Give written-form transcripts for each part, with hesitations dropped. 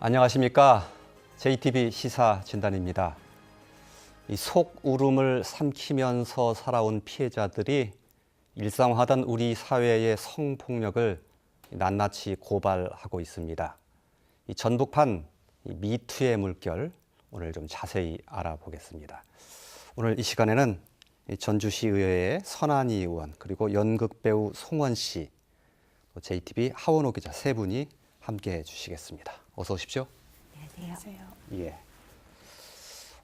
안녕하십니까. JTB 시사진단입니다. 이 속울음을 삼키면서 살아온 피해자들이 일상화된 우리 사회의 성폭력을 낱낱이 고발하고 있습니다. 이 전북판 미투의 물결 오늘 좀 자세히 알아보겠습니다. 오늘 이 시간에는 전주시의회의 선안희 의원 그리고 연극배우 송원 씨, JTB 하원호 기자 세 분이 함께해 주시겠습니다. 어서 오십시오. 안녕하세요. 예.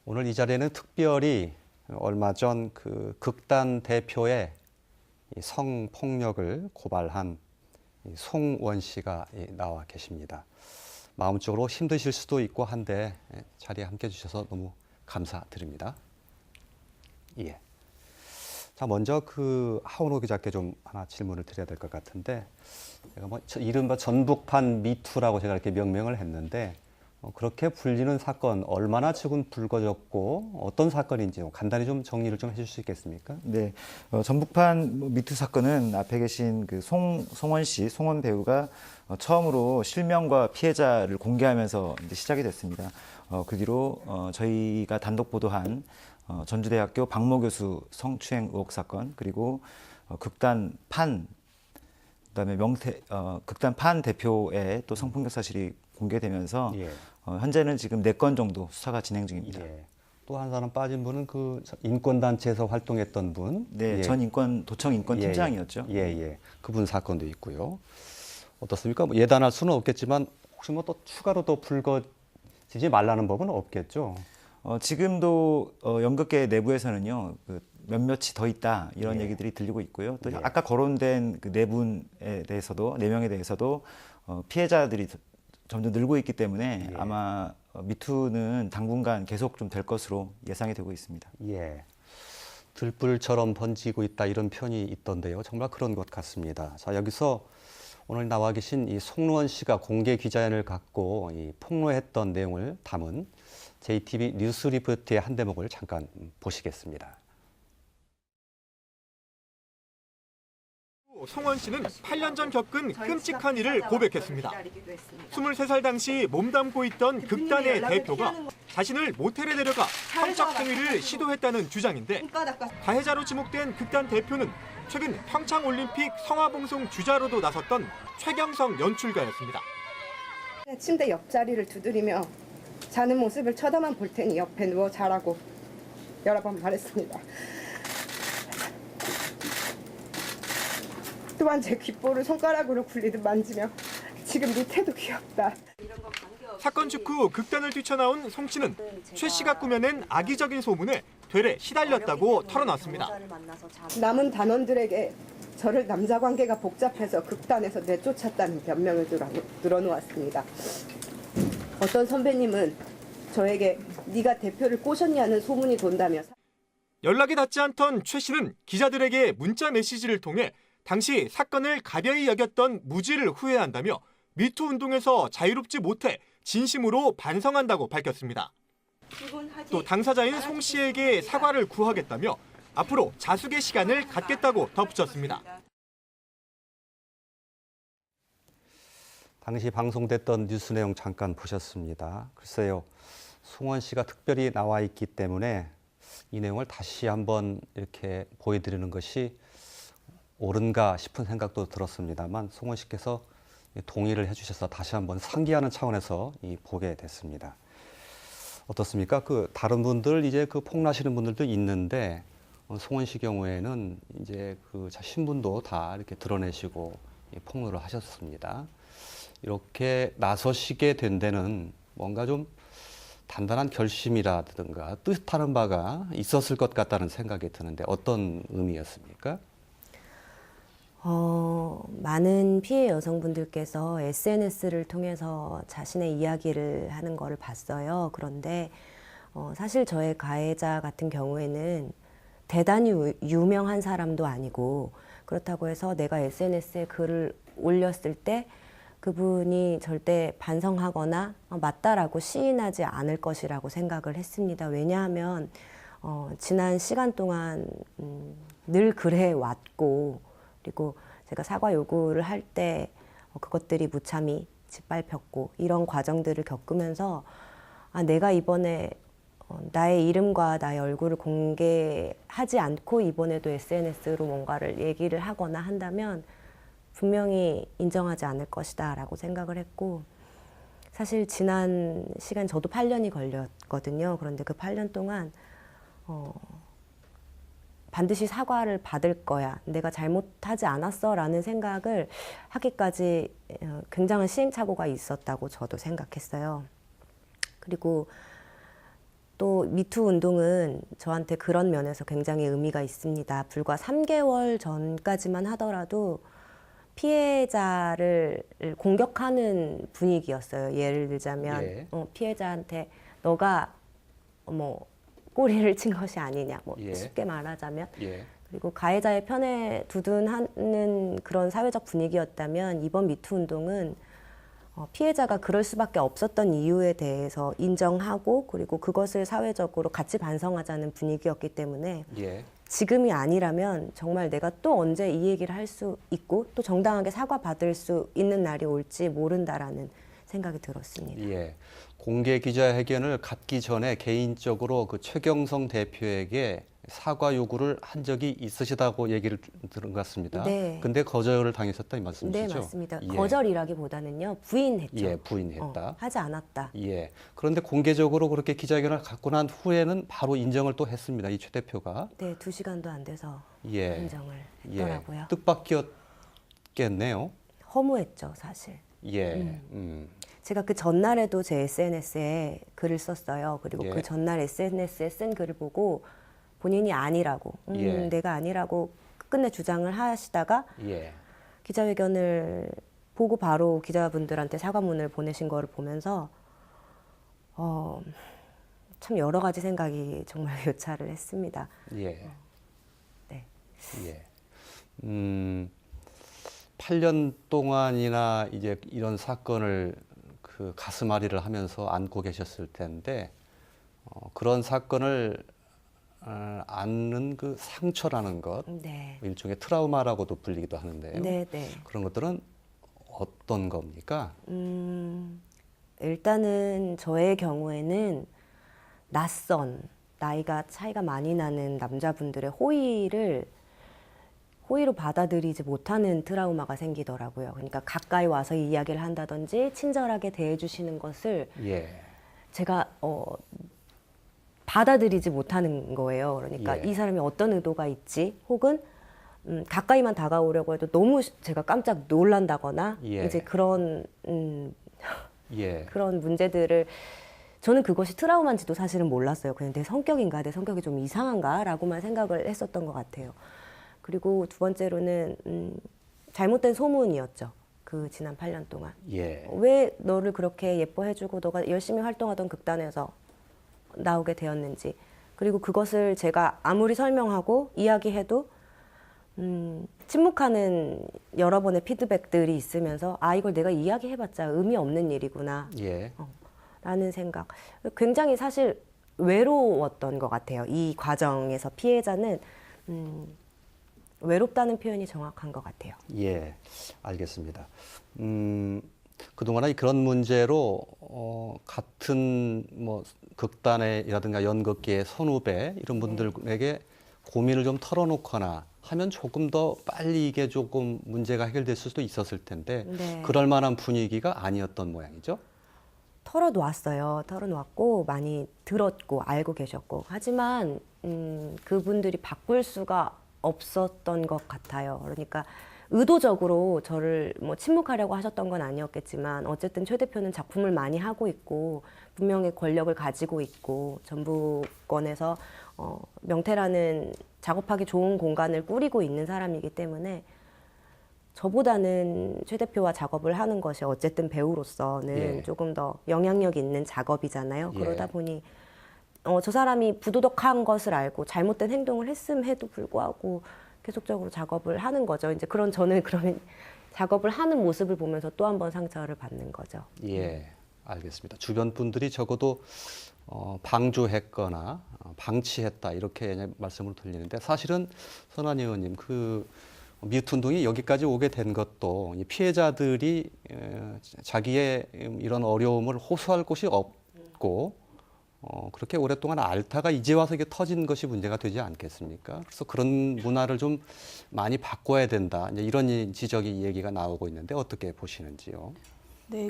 오늘 이 자리에는 특별히 얼마 전 그 극단 대표의 성폭력을 고발한 송원 씨가 나와 계십니다. 마음적으로 힘드실 수도 있고 한데 자리에 함께해 주셔서 너무 감사드립니다. 예. 자, 먼저 그 하원호 기자께 좀 하나 질문을 드려야 될 것 같은데, 제가 뭐 이른바 전북판 미투라고 제가 이렇게 명명을 했는데, 그렇게 불리는 사건 얼마나 지금 불거졌고 어떤 사건인지 간단히 좀 정리를 좀 해줄 수 있겠습니까? 네, 전북판 미투 사건은 앞에 계신 그 송원 씨, 송원 배우가 처음으로 실명과 피해자를 공개하면서 이제 시작이 됐습니다. 그 뒤로 저희가 단독 보도한 전주대학교 박모 교수 성추행 의혹 사건, 그리고 극단 판, 그다음에 극단 판 대표의 또 성폭력 사실이 공개되면서 예. 현재는 지금 4건 정도 수사가 진행 중입니다. 예. 또 한 사람 빠진 분은 그 인권단체에서 활동했던 분. 네, 예. 전 도청 인권팀장이었죠. 예. 그분 사건도 있고요. 어떻습니까? 뭐 예단할 수는 없겠지만 혹시 뭐 또 추가로 또 불거지지 말라는 법은 없겠죠? 지금도 연극계 내부에서는요, 그 몇몇이 더 있다 이런 예. 얘기들이 들리고 있고요. 또 예. 아까 거론된 그 4분에 대해서도 4명에 대해서도 피해자들이 점점 늘고 있기 때문에 예. 아마 미투는 당분간 계속 좀 될 것으로 예상이 되고 있습니다. 예. 들불처럼 번지고 있다 이런 편이 있던데요. 정말 그런 것 같습니다. 자, 여기서 오늘 나와 계신 이 송원 씨가 공개 기자회견을 갖고 이 폭로했던 내용을 담은 JTB 뉴스 리포트의 한 대목을 잠깐 보시겠습니다. 송원 씨는 8년 전 겪은 끔찍한 일을 고백했습니다. 23살 당시 몸담고 있던 극단의 대표가 자신을 모텔에 데려가 성적 행위를 시도했다는 주장인데, 가해자로 지목된 극단 대표는 최근 평창올림픽 성화봉송 주자로도 나섰던 최경성 연출가였습니다. 침대 옆자리를 두드리며 자는 모습을 쳐다만 볼 테니 옆에 누워 자라고 여러 번 말했습니다. 또한 제 귓볼을 손가락으로 굴리듯 만지며 지금 네 태도 귀엽다. 사건 직후 극단을 뛰쳐나온 송 씨는 최 씨가 꾸며낸 악의적인 소문에 되레 시달렸다고 털어놨습니다. 남은 단원들에게 저를 남자 관계가 복잡해서 극단에서 내쫓았다는 변명을 늘어놓았습니다. 어떤 선배님은 저에게 네가 대표를 꼬셨냐는 소문이 돈다며 연락이 닿지 않던 최 씨는 기자들에게 문자 메시지를 통해 당시 사건을 가벼이 여겼던 무지를 후회한다며 미투 운동에서 자유롭지 못해 진심으로 반성한다고 밝혔습니다. 또 당사자인 송 씨에게 사과를 구하겠다며 앞으로 자숙의 시간을 갖겠다고 덧붙였습니다. 당시 방송됐던 뉴스 내용 잠깐 보셨습니다. 글쎄요, 송원 씨가 특별히 나와 있기 때문에 이 내용을 다시 한번 이렇게 보여드리는 것이 옳은가 싶은 생각도 들었습니다만 송원 씨께서 동의를 해주셔서 다시 한번 상기하는 차원에서 보게 됐습니다. 어떻습니까? 그 다른 분들 이제 그 폭로하시는 분들도 있는데 송원 씨 경우에는 이제 그 신분도 다 이렇게 드러내시고 폭로를 하셨습니다. 이렇게 나서시게 된 데는 뭔가 좀 단단한 결심이라든가 뜻하는 바가 있었을 것 같다는 생각이 드는데 어떤 의미였습니까? 많은 피해 여성분들께서 SNS를 통해서 자신의 이야기를 하는 거를 봤어요. 그런데 사실 저의 가해자 같은 경우에는 대단히 유명한 사람도 아니고, 그렇다고 해서 내가 SNS에 글을 올렸을 때 그분이 절대 반성하거나 맞다라고 시인하지 않을 것이라고 생각을 했습니다. 왜냐하면 지난 시간 동안 늘 그래 왔고, 그리고 제가 사과 요구를 할 때 그것들이 무참히 짓밟혔고 이런 과정들을 겪으면서 아, 내가 이번에 나의 이름과 나의 얼굴을 공개하지 않고 이번에도 SNS로 뭔가를 얘기를 하거나 한다면 분명히 인정하지 않을 것이다 라고 생각을 했고, 사실 지난 시간 저도 8년이 걸렸거든요. 그런데 그 8년 동안 반드시 사과를 받을 거야, 내가 잘못하지 않았어 라는 생각을 하기까지 굉장한 시행착오가 있었다고 저도 생각했어요. 그리고 또 미투 운동은 저한테 그런 면에서 굉장히 의미가 있습니다. 불과 3개월 전까지만 하더라도 피해자를 공격하는 분위기였어요. 예를 들자면 예. 피해자한테 너가 뭐 꼬리를 친 것이 아니냐, 뭐 예. 쉽게 말하자면. 예. 그리고 가해자의 편에 두둔하는 그런 사회적 분위기였다면 이번 미투 운동은 피해자가 그럴 수밖에 없었던 이유에 대해서 인정하고 그리고 그것을 사회적으로 같이 반성하자는 분위기였기 때문에 예. 지금이 아니라면 정말 내가 또 언제 이 얘기를 할 수 있고 또 정당하게 사과받을 수 있는 날이 올지 모른다라는 생각이 들었습니다. 예. 공개 기자회견을 갖기 전에 개인적으로 그 최경성 대표에게 사과 요구를 한 적이 있으시다고 얘기를 들은 것 같습니다. 네. 근데 거절을 당했었다 이 말씀이시죠? 네, 맞습니다. 예. 거절이라기보다는요, 부인했죠. 예, 부인했다. 하지 않았다. 예. 그런데 공개적으로 그렇게 기자회견을 갖고 난 후에는 바로 인정을 또 했습니다. 이 최 대표가. 네, 2시간도 안 돼서 예. 인정을 예. 했더라고요. 뜻밖이었겠네요. 허무했죠, 사실. 예. 제가 그 전날에도 제 SNS에 글을 썼어요. 그리고 예. 그 전날 SNS에 쓴 글을 보고 본인이 아니라고, 예. 내가 아니라고 끝내 주장을 하시다가 예. 기자회견을 보고 바로 기자분들한테 사과문을 보내신 거를 보면서 참 여러 가지 생각이 정말 교차를 했습니다. 예. 네. 예. 8년 동안이나 이제 이런 사건을 그 가슴앓이를 하면서 안고 계셨을 텐데 그런 사건을 안는 그 상처라는 것, 네. 일종의 트라우마라고도 불리기도 하는데요. 네, 네. 그런 것들은 어떤 겁니까? 일단은 저의 경우에는 낯선, 나이가 차이가 많이 나는 남자분들의 호의로 받아들이지 못하는 트라우마가 생기더라고요. 그러니까 가까이 와서 이야기를 한다든지 친절하게 대해주시는 것을 예. 제가 받아들이지 못하는 거예요. 그러니까 예. 이 사람이 어떤 의도가 있지, 혹은 가까이만 다가오려고 해도 너무 제가 깜짝 놀란다거나 예. 이제 그런 예. 그런 문제들을, 저는 그것이 트라우마인지도 사실은 몰랐어요. 그냥 내 성격인가, 내 성격이 좀 이상한가라고만 생각을 했었던 것 같아요. 그리고 두 번째로는 잘못된 소문이었죠. 그 지난 8년 동안. 예. 왜 너를 그렇게 예뻐해주고 너가 열심히 활동하던 극단에서 나오게 되었는지, 그리고 그것을 제가 아무리 설명하고 이야기해도 침묵하는 여러 번의 피드백들이 있으면서 아, 이걸 내가 이야기해봤자 의미 없는 일이구나 예. 라는 생각. 굉장히 사실 외로웠던 것 같아요. 이 과정에서 피해자는 외롭다는 표현이 정확한 것 같아요. 예, 알겠습니다. 그동안에 그런 문제로 같은 뭐 극단이라든가 연극계의 선후배 이런 분들에게 고민을 좀 털어놓거나 하면 조금 더 빨리 이게 조금 문제가 해결될 수도 있었을 텐데 네. 그럴 만한 분위기가 아니었던 모양이죠. 털어놓았어요. 털어놓았고 많이 들었고 알고 계셨고, 하지만 그분들이 바꿀 수가 없었던 것 같아요. 그러니까 의도적으로 저를 뭐 침묵하려고 하셨던 건 아니었겠지만 어쨌든 최 대표는 작품을 많이 하고 있고 분명히 권력을 가지고 있고 전북권에서 명태라는 작업하기 좋은 공간을 꾸리고 있는 사람이기 때문에 저보다는 최 대표와 작업을 하는 것이 어쨌든 배우로서는 예. 조금 더 영향력 있는 작업이잖아요. 예. 그러다 보니 저 사람이 부도덕한 것을 알고 잘못된 행동을 했음에도 불구하고 계속적으로 작업을 하는 거죠. 이제 저는 그러면 작업을 하는 모습을 보면서 또 한 번 상처를 받는 거죠. 예, 알겠습니다. 주변 분들이 적어도 방조했거나 방치했다 이렇게 말씀을 드리는데 사실은 선한 의원님 미투 운동이 여기까지 오게 된 것도 이 피해자들이 자기의 이런 어려움을 호소할 곳이 없고 그렇게 오랫동안 앓다가 이제 와서 이게 터진 것이 문제가 되지 않겠습니까? 그래서 그런 문화를 좀 많이 바꿔야 된다. 이제 이런 지적이 얘기가 나오고 있는데 어떻게 보시는지요? 네,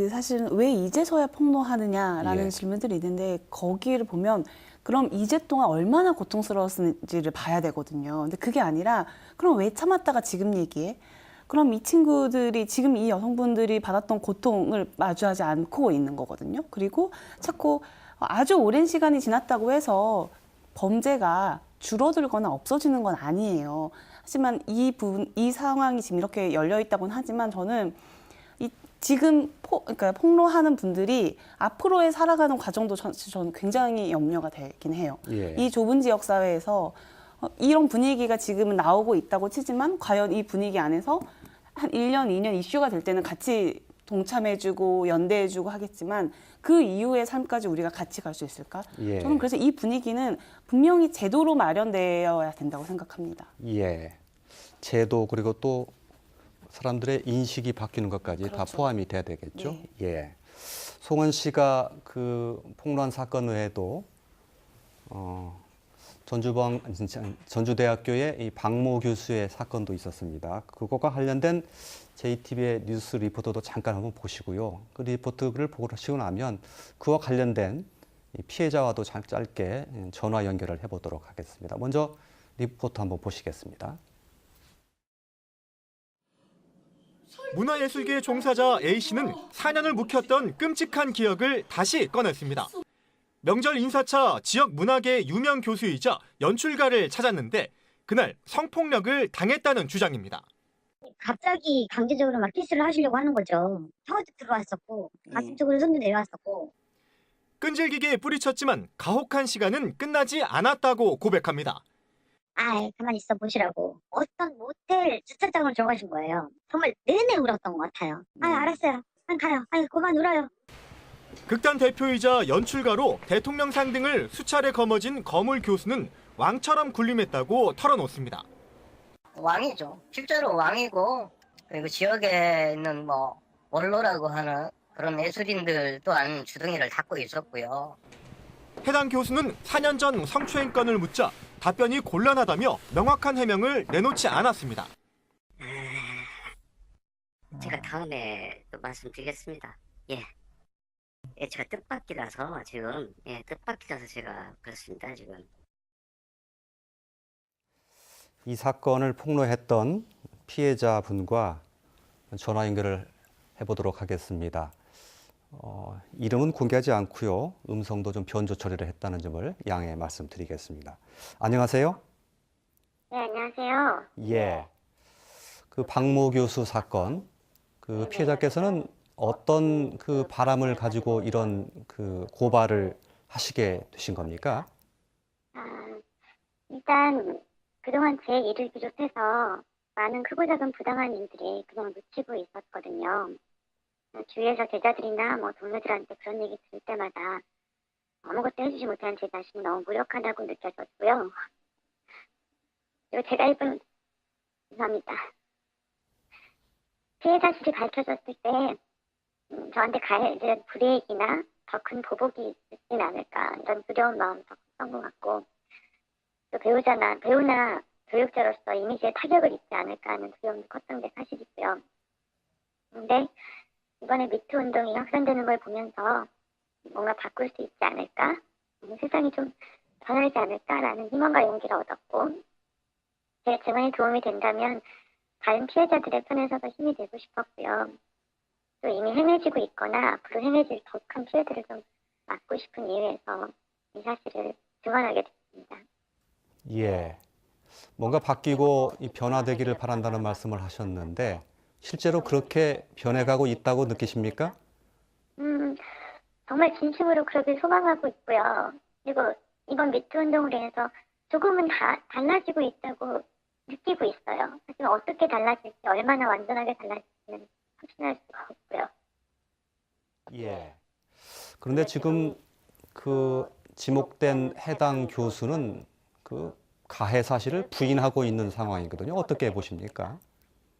사실은 왜 이제서야 폭로하느냐라는 예. 질문들이 있는데 거기를 보면 그럼 이제 동안 얼마나 고통스러웠는지를 봐야 되거든요. 근데 그게 아니라 그럼 왜 참았다가 지금 얘기해? 그럼 이 친구들이 지금 이 여성분들이 받았던 고통을 마주하지 않고 있는 거거든요. 그리고 자꾸 아주 오랜 시간이 지났다고 해서 범죄가 줄어들거나 없어지는 건 아니에요. 하지만 이 상황이 지금 이렇게 열려 있다고는 하지만 저는 지금 그러니까 폭로하는 분들이 앞으로의 살아가는 과정도 저는 굉장히 염려가 되긴 해요. 예. 이 좁은 지역 사회에서 이런 분위기가 지금은 나오고 있다고 치지만 과연 이 분위기 안에서 한 1년, 2년 이슈가 될 때는 같이 동참해주고 연대해주고 하겠지만 그 이후의 삶까지 우리가 같이 갈 수 있을까? 예. 저는 그래서 이 분위기는 분명히 제도로 마련되어야 된다고 생각합니다. 예. 제도 그리고 또 사람들의 인식이 바뀌는 것까지 다 그렇죠. 포함이 돼야 되겠죠. 네. 예. 송원 씨가 그 폭로한 사건 외에도 전주대학교의 이 박모 교수의 사건도 있었습니다. 그것과 관련된 JTBC의 뉴스 리포터도 잠깐 한번 보시고요. 그 리포트를 보시고 나면 그와 관련된 이 피해자와도 짧게 전화 연결을 해보도록 하겠습니다. 먼저 리포트 한번 보시겠습니다. 문화예술계 종사자 A씨는 4년을 묵혔던 끔찍한 기억을 다시 꺼냈습니다. 명절 인사차 지역 문화계 유명 교수이자 연출가를 찾았는데 그날 성폭력을 당했다는 주장입니다. 갑자기 강제적으로 막 키스를 하시려고 하는 거죠. 혀도 들어왔었고 가슴 쪽으로 손도 내려왔었고. 끈질기게 뿌리쳤지만 가혹한 시간은 끝나지 않았다고 고백합니다. 가만히 있어 보시라고. 어떤 모텔 주차장으로 들어가신 거예요. 정말 내내 울었던 것 같아요. 알았어요. 가요. 그만 울어요. 극단 대표이자 연출가로 대통령상 등을 수차례 거머쥔 거물 교수는 왕처럼 군림했다고 털어놓습니다. 왕이죠. 실제로 왕이고, 그리고 지역에 있는 원로라고 하는 그런 예술인들 또한 주둥이를 닫고 있었고요. 해당 교수는 4년 전 성추행 건을 묻자 답변이 곤란하다며 명확한 해명을 내놓지 않았습니다. 제가 다음에 또 말씀드리겠습니다. 제가 뜻밖이라서 지금, 뜻밖이라서 제가 그렇습니다, 지금. 이 사건을 폭로했던 피해자분과 전화 연결을 해보도록 하겠습니다. 이름은 공개하지 않고요. 음성도 좀 변조 처리를 했다는 점을 양해 말씀드리겠습니다. 안녕하세요. 네, 안녕하세요. 예. 그 박모 교수 사건, 그 피해자께서는 어떤 그 바람을 가지고 이런 그 고발을 하시게 되신 겁니까? 일단 그동안 제 일을 비롯해서 많은 크고 작은 부당한 일들이 그동안 묻히고 있었거든요. 주위에서 제자들이나 동료들한테 그런 얘기 들을 때마다 아무것도 해주지 못한 제 자신이 너무 무력하다고 느껴졌고요. 그리고 제가 입은 죄송합니다. 피해 사실이 밝혀졌을 때 저한테 가해질 불이익이나 더 큰 보복이 있진 않을까 이런 두려운 마음이 더 컸던 것 같고 또 배우나 교육자로서 이미지에 타격을 입지 않을까 하는 두려움이 컸던 게 사실이고요. 근데 이번에 미투 운동이 확산되는 걸 보면서 뭔가 바꿀 수 있지 않을까? 세상이 좀 변하지 않을까라는 희망과 용기를 얻었고 제 증언이 도움이 된다면 다른 피해자들의 편에 서서 힘이 되고 싶었고요. 또 이미 행해지고 있거나 앞으로 행해질 더 큰 피해들을 좀 막고 싶은 이유에서 이 사실을 증언하게 됐습니다. 예. 뭔가 바뀌고 이 변화되기를 바란다는 말씀을 하셨는데 실제로 그렇게 변해가고 있다고 느끼십니까? 정말 진심으로 그러길 소망하고 있고요. 그리고 이번 미투 운동으로 인해서 조금은 달라지고 있다고 느끼고 있어요. 하지만 어떻게 달라질지, 얼마나 완전하게 달라질지는 확신할 수가 없고요. 예. 그런데 지금 그 지목된 해당 교수는 그 가해 사실을 부인하고 있는 상황이거든요. 어떻게 보십니까?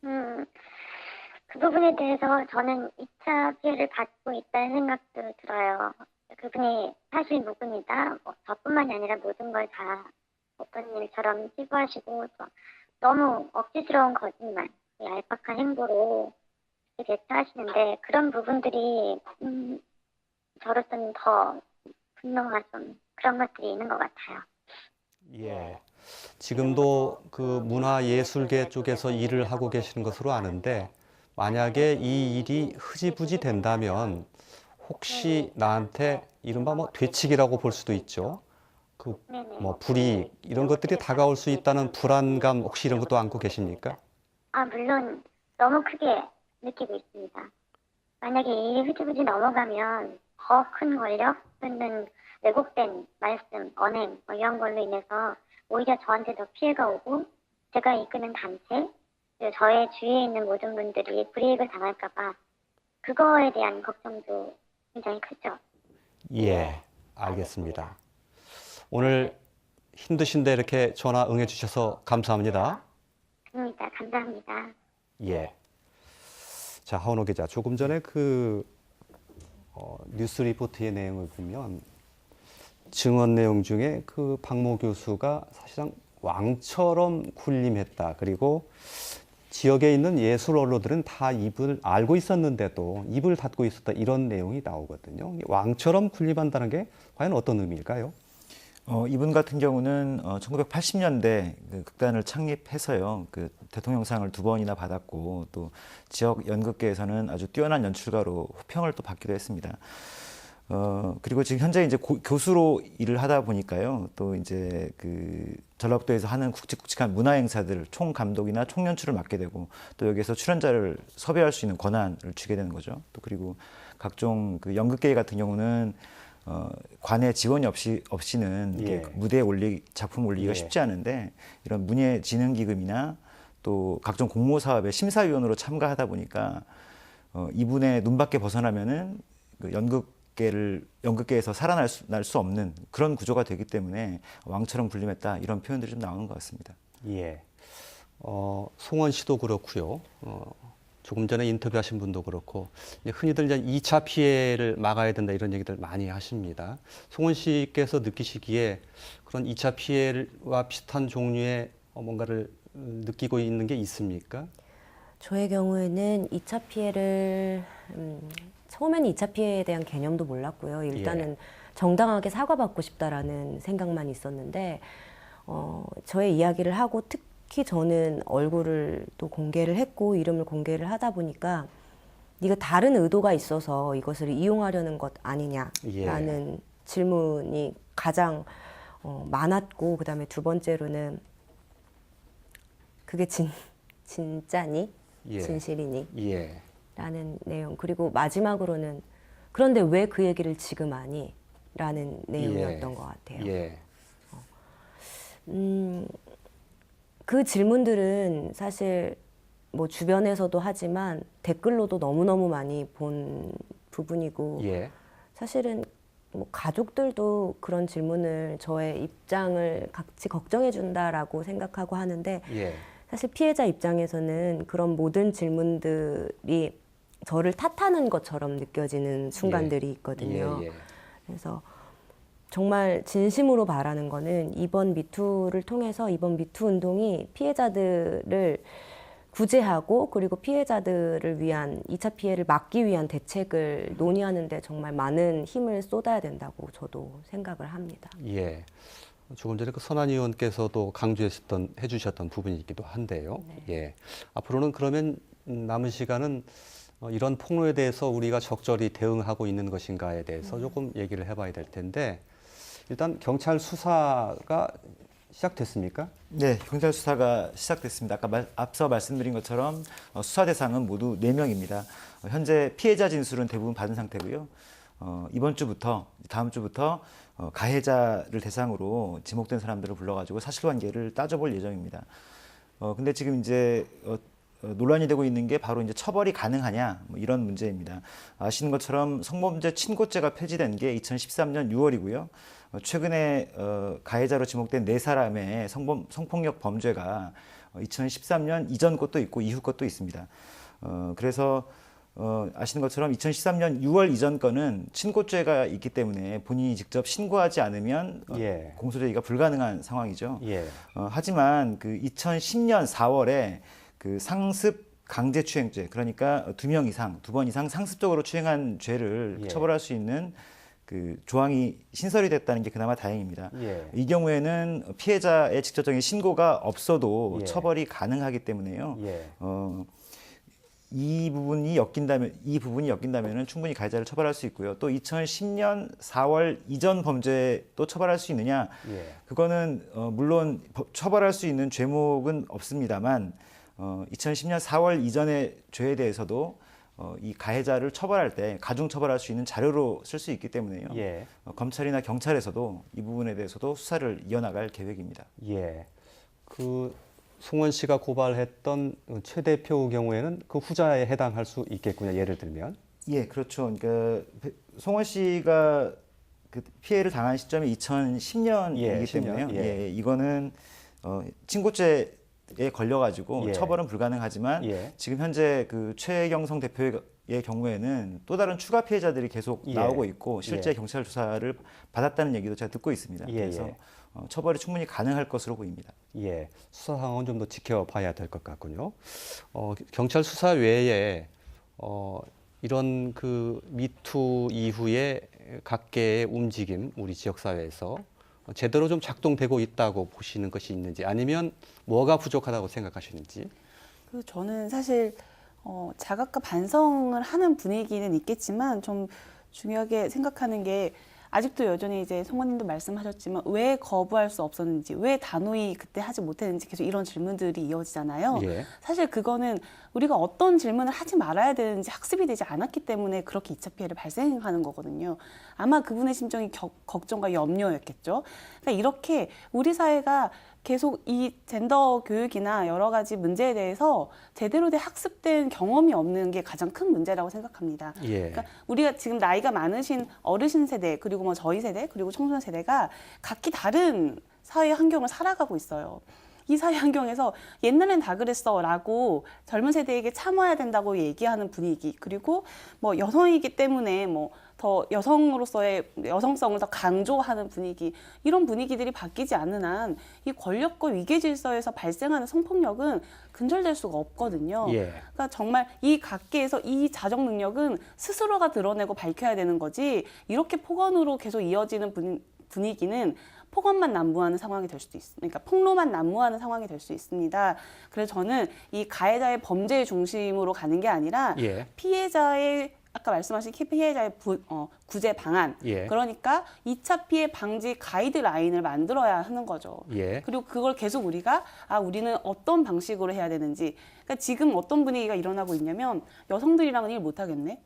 그 부분에 대해서 저는 2차 피해를 받고 있다는 생각도 들어요. 그분이 사실 무근이다. 저뿐만이 아니라 모든 걸 다 어떤 일처럼 치부하시고 또 너무 억지스러운 거짓말, 얄팍한 행보로 대처하시는데 그런 부분들이 저로서는 더 분노가 좀 그런 것들이 있는 것 같아요. 예. 지금도 그 문화예술계 쪽에서 일을 하고 계시는 것으로 아는데 만약에 이 일이 흐지부지 된다면 혹시 나한테 이른바 뭐 되치기라고 볼 수도 있죠. 그 뭐 불이익 이런 것들이 다가올 수 있다는 불안감 혹시 이런 것도 안고 계십니까? 물론 너무 크게 느끼고 있습니다. 만약에 이 일이 흐지부지 넘어가면 더 큰 권력 또는 왜곡된 말씀, 언행 이런 걸로 인해서 오히려 저한테 더 피해가 오고 제가 이끄는 단체, 그리고 저의 주위에 있는 모든 분들이 불이익을 당할까 봐 그거에 대한 걱정도 굉장히 크죠. 예, 알겠습니다. 오늘 힘드신데 이렇게 전화 응해 주셔서 감사합니다. 감사합니다. 예. 자, 하원호 기자, 조금 전에 그 뉴스 리포트의 내용을 보면 증언 내용 중에 그 박모 교수가 사실상 왕처럼 군림했다. 그리고 지역에 있는 예술 언론들은 다 입을 알고 있었는데도 입을 닫고 있었다. 이런 내용이 나오거든요. 왕처럼 군림한다는 게 과연 어떤 의미일까요? 이분 같은 경우는 1980년대 그 극단을 창립해서요. 그 대통령상을 2번이나 받았고 또 지역 연극계에서는 아주 뛰어난 연출가로 호평을 또 받기도 했습니다. 그리고 지금 현재 이제 교수로 일을 하다 보니까요. 또 이제 그 전라북도에서 하는 굵직굵직한 문화 행사들 총 감독이나 총 연출을 맡게 되고 또 여기에서 출연자를 섭외할 수 있는 권한을 주게 되는 거죠. 또 그리고 각종 그 연극계 같은 경우는 관의 지원이 없이는 예. 무대에 작품 올리기가 쉽지 않은데 이런 문예진흥기금이나 또 각종 공모 사업의 심사위원으로 참가하다 보니까 이분의 눈밖에 벗어나면은 그 연극계에서 살아날 수 없는 그런 구조가 되기 때문에 왕처럼 군림했다 이런 표현들이 좀 나오는 것 같습니다. 예. 송원 씨도 그렇고요. 조금 전에 인터뷰하신 분도 그렇고 흔히들 이제 2차 피해를 막아야 된다 이런 얘기들 많이 하십니다. 송원 씨께서 느끼시기에 그런 2차 피해와 비슷한 종류의 뭔가를 느끼고 있는 게 있습니까? 저의 경우에는 2차 피해를 처음에는 2차 피해에 대한 개념도 몰랐고요. 일단은 정당하게 사과받고 싶다라는 생각만 있었는데 저의 이야기를 하고 특히 저는 얼굴을 또 공개를 했고 이름을 공개를 하다 보니까 네가 다른 의도가 있어서 이것을 이용하려는 것 아니냐라는 질문이 가장 많았고 그다음에 두 번째로는 그게 진짜니? 진실이니? 라는 내용. 그리고 마지막으로는 그런데 왜 그 얘기를 지금 하니? 라는 내용이었던 것 같아요. 그 질문들은 사실 뭐 주변에서도 하지만 댓글로도 너무너무 많이 본 부분이고 사실은 뭐 가족들도 그런 질문을 저의 입장을 같이 걱정해 준다라고 생각하고 하는데 사실 피해자 입장에서는 그런 모든 질문들이 저를 탓하는 것처럼 느껴지는 순간들이 있거든요. 그래서 정말 진심으로 바라는 거는 이번 미투를 통해서 이번 미투 운동이 피해자들을 구제하고 그리고 피해자들을 위한 2차 피해를 막기 위한 대책을 논의하는 데 정말 많은 힘을 쏟아야 된다고 저도 생각을 합니다. 조금 전에 그 선한 의원께서도 해주셨던 부분이기도 한데요. 앞으로는 그러면 남은 시간은 이런 폭로에 대해서 우리가 적절히 대응하고 있는 것인가에 대해서 조금 얘기를 해봐야 될 텐데 일단 경찰 수사가 시작됐습니까? 네, 경찰 수사가 시작됐습니다. 아까 앞서 말씀드린 것처럼 수사 대상은 모두 4명입니다. 현재 피해자 진술은 대부분 받은 상태고요. 이번 주부터 다음 주부터 가해자를 대상으로 지목된 사람들을 불러가지고 사실관계를 따져볼 예정입니다. 근데 지금 이제 논란이 되고 있는 게 바로 이제 처벌이 가능하냐 뭐 이런 문제입니다. 아시는 것처럼 성범죄 친고죄가 폐지된 게 2013년 6월이고요. 최근에 가해자로 지목된 4사람의 성폭력 범죄가 2013년 이전 것도 있고 이후 것도 있습니다. 그래서 아시는 것처럼 2013년 6월 이전 건은 친고죄가 있기 때문에 본인이 직접 신고하지 않으면 예. 공소제기가 불가능한 상황이죠. 예. 하지만 그 2010년 4월에 그 상습 강제추행죄, 그러니까 2명 이상, 2번 이상 상습적으로 추행한 죄를 예. 처벌할 수 있는 그 조항이 신설이 됐다는 게 그나마 다행입니다. 예. 이 경우에는 피해자의 직접적인 신고가 없어도 예. 처벌이 가능하기 때문에요. 예. 이 부분이 엮인다면은 충분히 가해자를 처벌할 수 있고요. 또 2010년 4월 이전 범죄도 처벌할 수 있느냐? 예. 그거는 물론 처벌할 수 있는 죄목은 없습니다만 2010년 4월 이전의 죄에 대해서도 이 가해자를 처벌할 때 가중 처벌할 수 있는 자료로 쓸 수 있기 때문에요. 예. 검찰이나 경찰에서도 이 부분에 대해서도 수사를 이어나갈 계획입니다. 예. 그 송원 씨가 고발했던 최 대표 경우에는 그 후자에 해당할 수 있겠군요. 예를 들면. 예, 그렇죠. 그러니까 송원 씨가 그 피해를 당한 시점이 2010년이기 예, 10년, 때문에요. 예. 예, 이거는 친고죄에 걸려가지고 예. 처벌은 불가능하지만 예. 지금 현재 그 최경성 대표의 경우에는 또 다른 추가 피해자들이 계속 예. 나오고 있고 실제 예. 경찰 조사를 받았다는 얘기도 제가 듣고 있습니다. 예, 그래서 예. 처벌이 충분히 가능할 것으로 보입니다. 예, 수사 상황은 좀 더 지켜봐야 될 것 같군요. 경찰 수사 외에 이런 그 미투 이후에 각계의 움직임, 우리 지역 사회에서 제대로 좀 작동되고 있다고 보시는 것이 있는지, 아니면 뭐가 부족하다고 생각하시는지. 저는 사실 자각과 반성을 하는 분위기는 있겠지만 좀 중요하게 생각하는 게 아직도 여전히 이제 송원님도 말씀하셨지만 왜 거부할 수 없었는지, 왜 단호히 그때 하지 못했는지 계속 이런 질문들이 이어지잖아요. 예. 사실 그거는 우리가 어떤 질문을 하지 말아야 되는지 학습이 되지 않았기 때문에 그렇게 2차 피해를 발생하는 거거든요. 아마 그분의 심정이 걱정과 염려였겠죠. 그러니까 이렇게 우리 사회가 계속 이 젠더 교육이나 여러 가지 문제에 대해서 제대로 된 학습된 경험이 없는 게 가장 큰 문제라고 생각합니다. 예. 그러니까 우리가 지금 나이가 많으신 어르신 세대, 그리고 뭐 저희 세대, 그리고 청소년 세대가 각기 다른 사회 환경을 살아가고 있어요. 이 사회 환경에서 옛날엔 다 그랬어라고 젊은 세대에게 참아야 된다고 얘기하는 분위기, 그리고 뭐 여성이기 때문에 뭐 더 여성으로서의 여성성을 더 강조하는 분위기, 이런 분위기들이 바뀌지 않는 한 이 권력과 위계 질서에서 발생하는 성폭력은 근절될 수가 없거든요. 예. 그러니까 정말 이 각계에서 이 자정 능력은 스스로가 드러내고 밝혀야 되는 거지, 이렇게 폭언으로 계속 이어지는 분위기는 폭언만 난무하는 상황이 될 수도 있습니다. 그러니까 폭로만 난무하는 상황이 될 수 있습니다. 그래서 저는 이 가해자의 범죄의 중심으로 가는 게 아니라 예. 피해자의, 아까 말씀하신 피해자의 구제 방안, 예. 그러니까 2차 피해 방지 가이드라인을 만들어야 하는 거죠. 예. 그리고 그걸 계속 우리는 어떤 방식으로 해야 되는지, 그러니까 지금 어떤 분위기가 일어나고 있냐면 여성들이랑은 일 못 하겠네?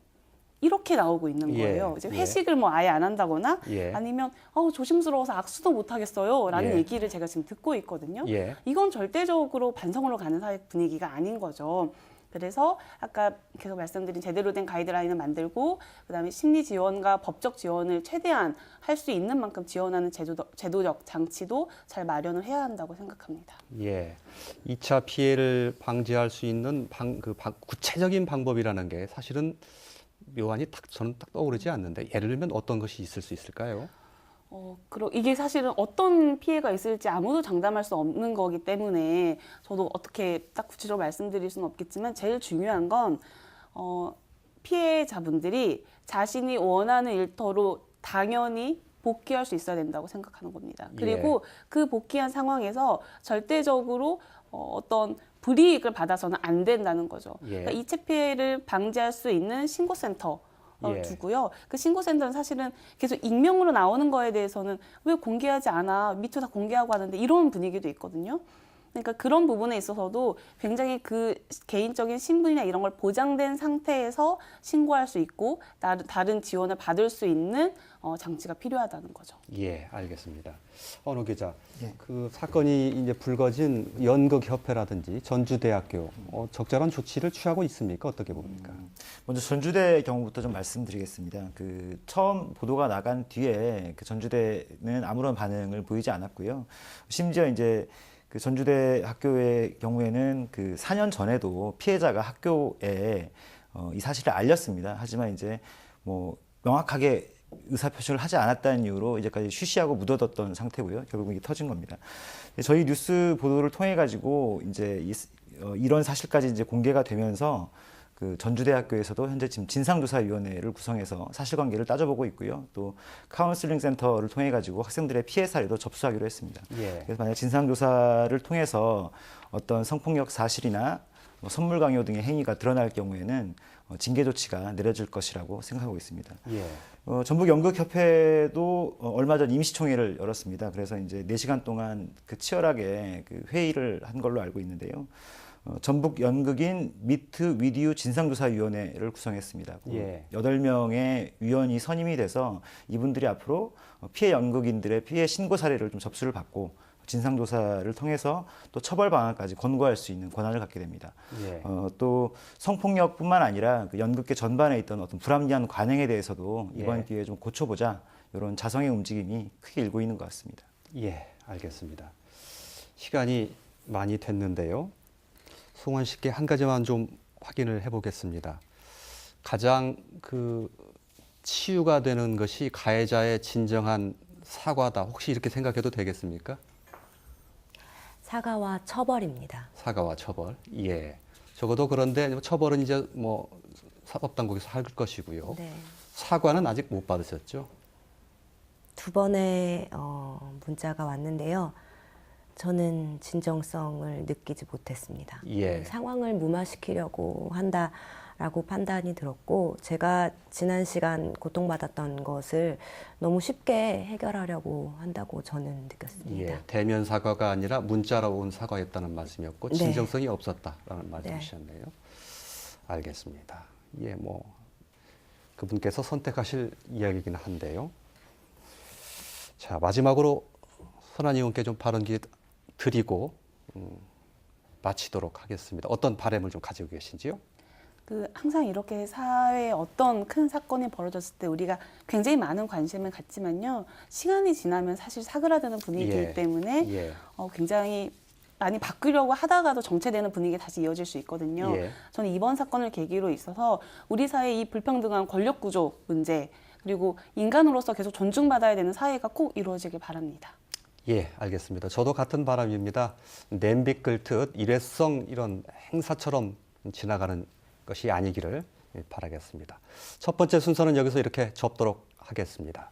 이렇게 나오고 있는 거예요. 예, 이제 예. 회식을 뭐 아예 안 한다거나 예. 아니면 조심스러워서 악수도 못 하겠어요 라는 예. 얘기를 제가 지금 듣고 있거든요. 예. 이건 절대적으로 반성으로 가는 사회 분위기가 아닌 거죠. 그래서 아까 계속 말씀드린 제대로 된 가이드라인을 만들고, 그다음에 심리 지원과 법적 지원을 최대한 할 수 있는 만큼 지원하는 제도적 장치도 잘 마련을 해야 한다고 생각합니다. 예. 2차 피해를 방지할 수 있는 구체적인 방법이라는 게 사실은 묘안이 저는 딱 떠오르지 않는데, 예를 들면 어떤 것이 있을 수 있을까요? 이게 사실은 어떤 피해가 있을지 아무도 장담할 수 없는 거기 때문에 저도 어떻게 딱 구체적으로 말씀드릴 수는 없겠지만, 제일 중요한 건 피해자분들이 자신이 원하는 일터로 당연히 복귀할 수 있어야 된다고 생각하는 겁니다. 그리고 그 복귀한 상황에서 절대적으로 어떤 불이익을 받아서는 안 된다는 거죠. 예. 그러니까 2차 피해를 방지할 수 있는 신고센터 예. 두고요. 그 신고센터는 사실은 계속 익명으로 나오는 거에 대해서는 왜 공개하지 않아? 미투 다 공개하고 하는데, 이런 분위기도 있거든요. 그러니까 그런 부분에 있어서도 굉장히 그 개인적인 신분이나 이런 걸 보장된 상태에서 신고할 수 있고 다른 지원을 받을 수 있는 장치가 필요하다는 거죠. 예, 알겠습니다. 언호 기자, 예. 그 사건이 이제 불거진 연극협회라든지 전주대학교 적절한 조치를 취하고 있습니까? 어떻게 봅니까? 먼저 전주대 경우부터 좀 말씀드리겠습니다. 그 처음 보도가 나간 뒤에 그 전주대는 아무런 반응을 보이지 않았고요. 심지어 이제 그 전주대 학교의 경우에는 그 4년 전에도 피해자가 학교에 이 사실을 알렸습니다. 하지만 이제 뭐 명확하게 의사표시를 하지 않았다는 이유로 이제까지 쉬쉬하고 묻어뒀던 상태고요. 결국 이게 터진 겁니다. 저희 뉴스 보도를 통해 가지고 이제 이런 사실까지 이제 공개가 되면서 그 전주대학교에서도 현재 지금 진상조사위원회를 구성해서 사실관계를 따져보고 있고요. 또 카운슬링 센터를 통해 가지고 학생들의 피해 사례도 접수하기로 했습니다. 예. 그래서 만약 진상조사를 통해서 어떤 성폭력 사실이나 뭐 선물 강요 등의 행위가 드러날 경우에는 징계 조치가 내려질 것이라고 생각하고 있습니다. 예. 전북연극협회도 얼마 전 임시총회를 열었습니다. 그래서 이제 4시간 동안 그 치열하게 그 회의를 한 걸로 알고 있는데요. 전북연극인 미트 위디우 진상조사위원회를 구성했습니다. 예. 8명의 위원이 선임이 돼서 이분들이 앞으로 피해 연극인들의 피해 신고 사례를 좀 접수를 받고 진상조사를 통해서 또 처벌 방안까지 권고할 수 있는 권한을 갖게 됩니다. 예. 또 성폭력뿐만 아니라 그 연극계 전반에 있던 어떤 불합리한 관행에 대해서도 이번 예. 기회에 좀 고쳐보자 이런 자성의 움직임이 크게 일고 있는 것 같습니다. 예, 알겠습니다. 시간이 많이 됐는데요. 송원 씨께 한 가지만 좀 확인을 해보겠습니다. 가장 그 치유가 되는 것이 가해자의 진정한 사과다. 혹시 이렇게 생각해도 되겠습니까? 사과와 처벌입니다. 사과와 처벌. 예. 적어도 그런데 처벌은 이제 뭐 사법당국에서 할 것이고요. 네. 사과는 아직 못 받으셨죠? 2번의 문자가 왔는데요. 저는 진정성을 느끼지 못했습니다. 예. 상황을 무마시키려고 한다라고 판단이 들었고, 제가 지난 시간 고통받았던 것을 너무 쉽게 해결하려고 한다고 저는 느꼈습니다. 예. 대면 사과가 아니라 문자로 온 사과였다는 말씀이었고, 네. 진정성이 없었다라는 말씀이셨네요. 알겠습니다. 예, 뭐 그분께서 선택하실 이야기이긴 한데요. 자, 마지막으로 선한 의원께 좀 발언 기회 드리고 마치도록 하겠습니다. 어떤 바람을 좀 가지고 계신지요? 항상 이렇게 사회에 어떤 큰 사건이 벌어졌을 때 우리가 굉장히 많은 관심을 갖지만요. 시간이 지나면 사실 사그라드는 분위기이기 예. 때문에 예. 굉장히 많이 바꾸려고 하다가도 정체되는 분위기가 다시 이어질 수 있거든요. 예. 저는 이번 사건을 계기로 있어서 우리 사회의 이 불평등한 권력 구조 문제, 그리고 인간으로서 계속 존중받아야 되는 사회가 꼭 이루어지길 바랍니다. 예, 알겠습니다. 저도 같은 바람입니다. 냄비 끓듯 일회성 이런 행사처럼 지나가는 것이 아니기를 바라겠습니다. 첫 번째 순서는 여기서 이렇게 접도록 하겠습니다.